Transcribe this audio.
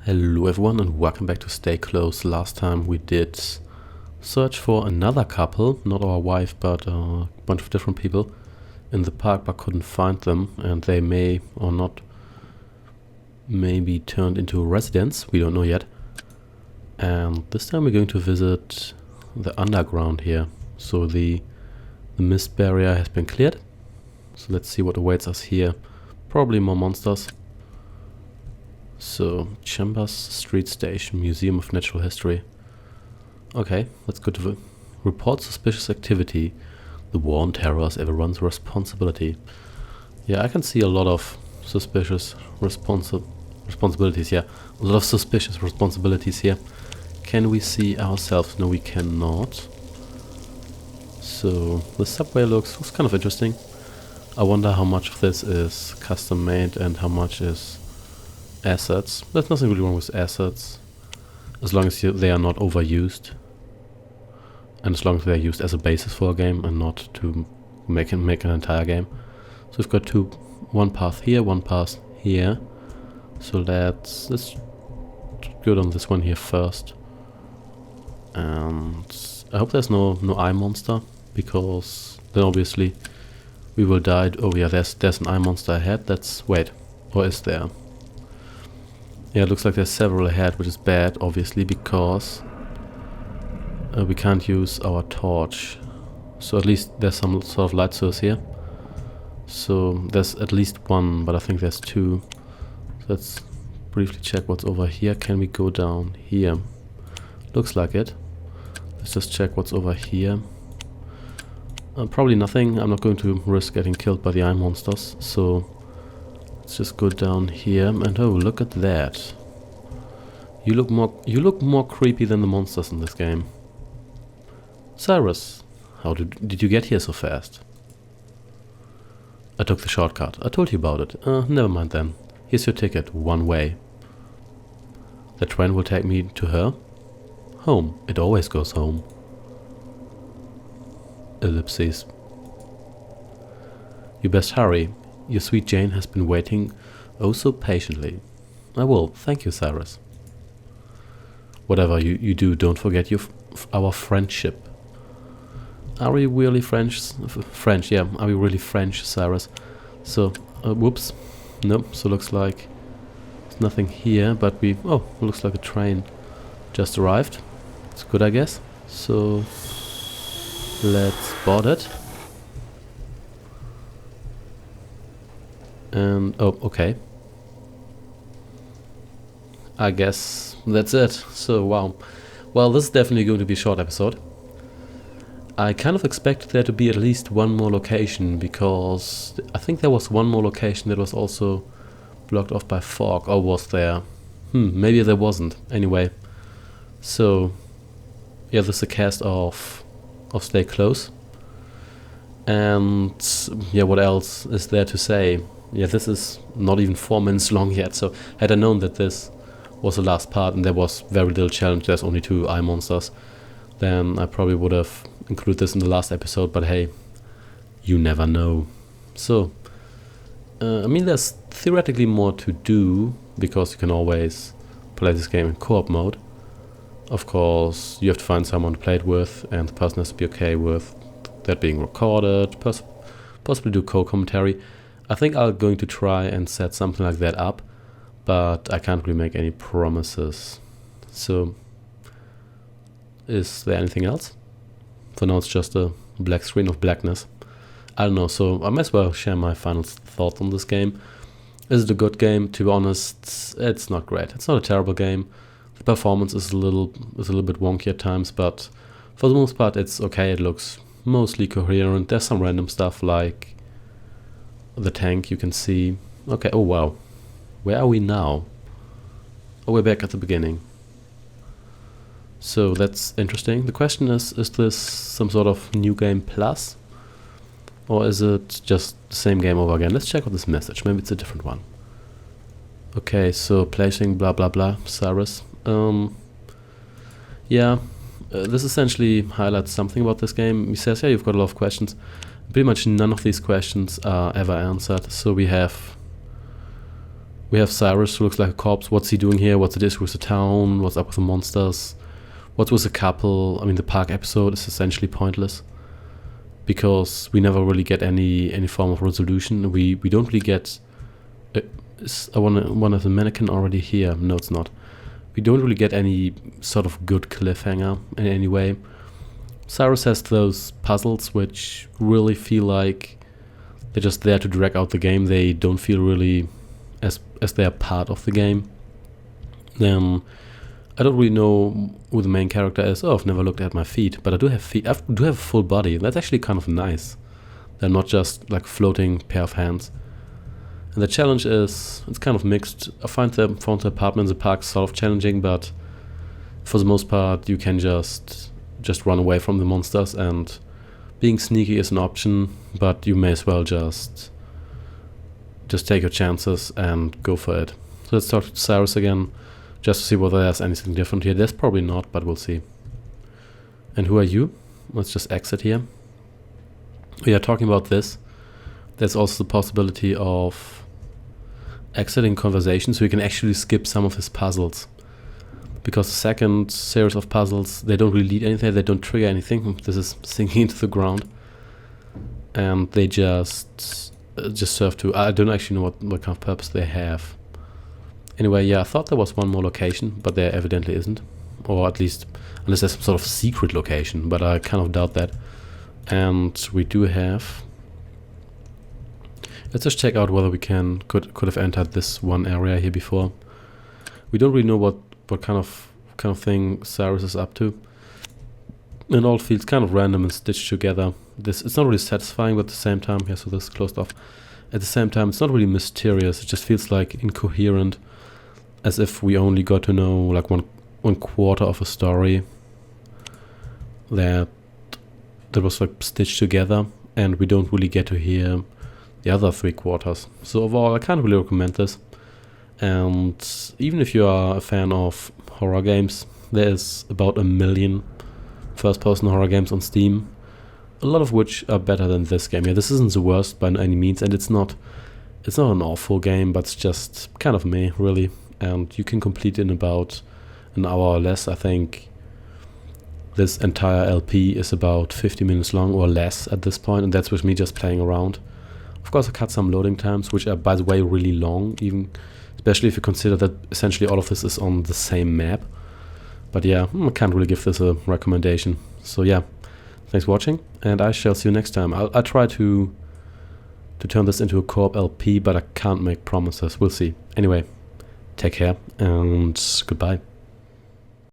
Hello everyone and welcome back to Stay Close. Last time we did search for another couple, not our wife but a bunch of different people in the park, but couldn't find them, and they may or not maybe turned into a residence, we don't know yet. And this time we're going to visit the underground here. So the mist barrier has been cleared, so let's see what awaits us here. Probably more monsters. So, Chambers Street Station, Museum of Natural History. Okay, let's go to the report suspicious activity. The war on terror is everyone's responsibility. Yeah, I can see a lot of suspicious responsibilities here. A lot of suspicious responsibilities here. Can we see ourselves? No, we cannot. So, the subway looks kind of interesting. I wonder how much of this is custom made and how much is assets. There's nothing really wrong with assets, as long as they are not overused, and as long as they are used as a basis for a game and not to make an entire game. So we've got one path here, one path here. So let's go down this one here first. And I hope there's no eye monster, because then obviously we will die. Oh yeah, there's an eye monster ahead. Wait, or is there? Yeah, it looks like there's several ahead, which is bad, obviously, because we can't use our torch. So at least there's some sort of light source here. So there's at least one, but I think there's two. So let's briefly check what's over here. Can we go down here? Looks like it. Let's just check what's over here. Probably nothing. I'm not going to risk getting killed by the eye monsters, so let's just go down here, and oh, look at that. You look more creepy than the monsters in this game. Cyrus, how did you get here so fast? I took the shortcut. I told you about it. Never mind then. Here's your ticket, one way. The train will take me to her. Home. It always goes home. Ellipses. You best hurry. Your sweet Jane has been waiting oh so patiently. I will. Thank you, Cyrus. Whatever you do, don't forget our friendship. Are we really French? Yeah. Are we really French, Cyrus? So, whoops. Nope. So looks like there's nothing here, but looks like a train just arrived. It's good, I guess. So, let's board it. And, oh, okay. I guess that's it. So, wow. Well, this is definitely going to be a short episode. I kind of expected there to be at least one more location, because I think there was one more location that was also blocked off by fog, or was there? Maybe there wasn't. Anyway, so, yeah, this is a cast of Stay Close. And, yeah, what else is there to say? Yeah, this is not even 4 minutes long yet, so had I known that this was the last part and there was very little challenge, there's only 2 eye monsters, then I probably would have included this in the last episode, but hey, you never know. So, I mean, there's theoretically more to do, because you can always play this game in co-op mode. Of course, you have to find someone to play it with, and the person has to be okay with that being recorded, possibly do co-commentary. I think I'm going to try and set something like that up, but I can't really make any promises. So, is there anything else? For now it's just a black screen of blackness. I don't know, so I might as well share my final thoughts on this game. Is it a good game? To be honest, it's not great. It's not a terrible game. The performance is a little bit wonky at times, but for the most part it's okay. It looks mostly coherent. There's some random stuff like the tank, you can see. Okay, oh wow. Where are we now? Oh, we're back at the beginning. So that's interesting. The question is this some sort of new game plus? Or is it just the same game over again? Let's check out this message. Maybe it's a different one. Okay, so placing blah blah blah, Cyrus. Yeah, this essentially highlights something about this game. He says, yeah, you've got a lot of questions. Pretty much none of these questions are ever answered. So we have We have Cyrus, who looks like a corpse. What's he doing here? What's the issue with the town? What's up with the monsters? What's with the couple? I mean, the park episode is essentially pointless because we never really get any form of resolution. We don't really get. Is one of the mannequin already here? No, it's not. We don't really get any sort of good cliffhanger in any way. Cyrus has those puzzles which really feel like they're just there to drag out the game. They don't feel really as they are part of the game. Then I don't really know who the main character is. Oh, I've never looked at my feet, but I do have feet. I do have a full body. That's actually kind of nice. They're not just like floating pair of hands. And the challenge is, it's kind of mixed. I found the apartment in the park sort of challenging, but for the most part you can just run away from the monsters, and being sneaky is an option, but you may as well just take your chances and go for it. So let's talk to Cyrus again, just to see whether there's anything different here. There's probably not, but we'll see. And who are you? Let's just exit here. We are talking about this. There's also the possibility of exiting conversation, so you can actually skip some of his puzzles. Because the second series of puzzles, they don't really lead anything, they don't trigger anything. This is sinking into the ground. And they just serve to... I don't actually know what kind of purpose they have. Anyway, yeah, I thought there was one more location, but there evidently isn't. Or at least, unless there's some sort of secret location, but I kind of doubt that. And we do have... Let's just check out whether we could have entered this one area here before. We don't really know what kind of thing Cyrus is up to. It all feels kind of random and stitched together. It's not really satisfying, but at the same time, yeah, so this is closed off. At the same time, it's not really mysterious. It just feels like incoherent, as if we only got to know like one quarter of a story that was like stitched together, and we don't really get to hear the other 3/4. So overall, I can't really recommend this. And even if you are a fan of horror games, there's about 1 million first-person horror games on Steam, a lot of which are better than this game. Yeah, this isn't the worst by any means, and it's not an awful game, but it's just kind of meh, really. And you can complete it in about an hour or less. I think this entire LP is about 50 minutes long or less at this point, and that's with me just playing around. Of course, I cut some loading times, which are, by the way, really long, even especially if you consider that essentially all of this is on the same map. But yeah, I can't really give this a recommendation. So yeah, thanks for watching, and I shall see you next time. I'll try to turn this into a co-op LP, but I can't make promises. We'll see. Anyway, take care, and goodbye.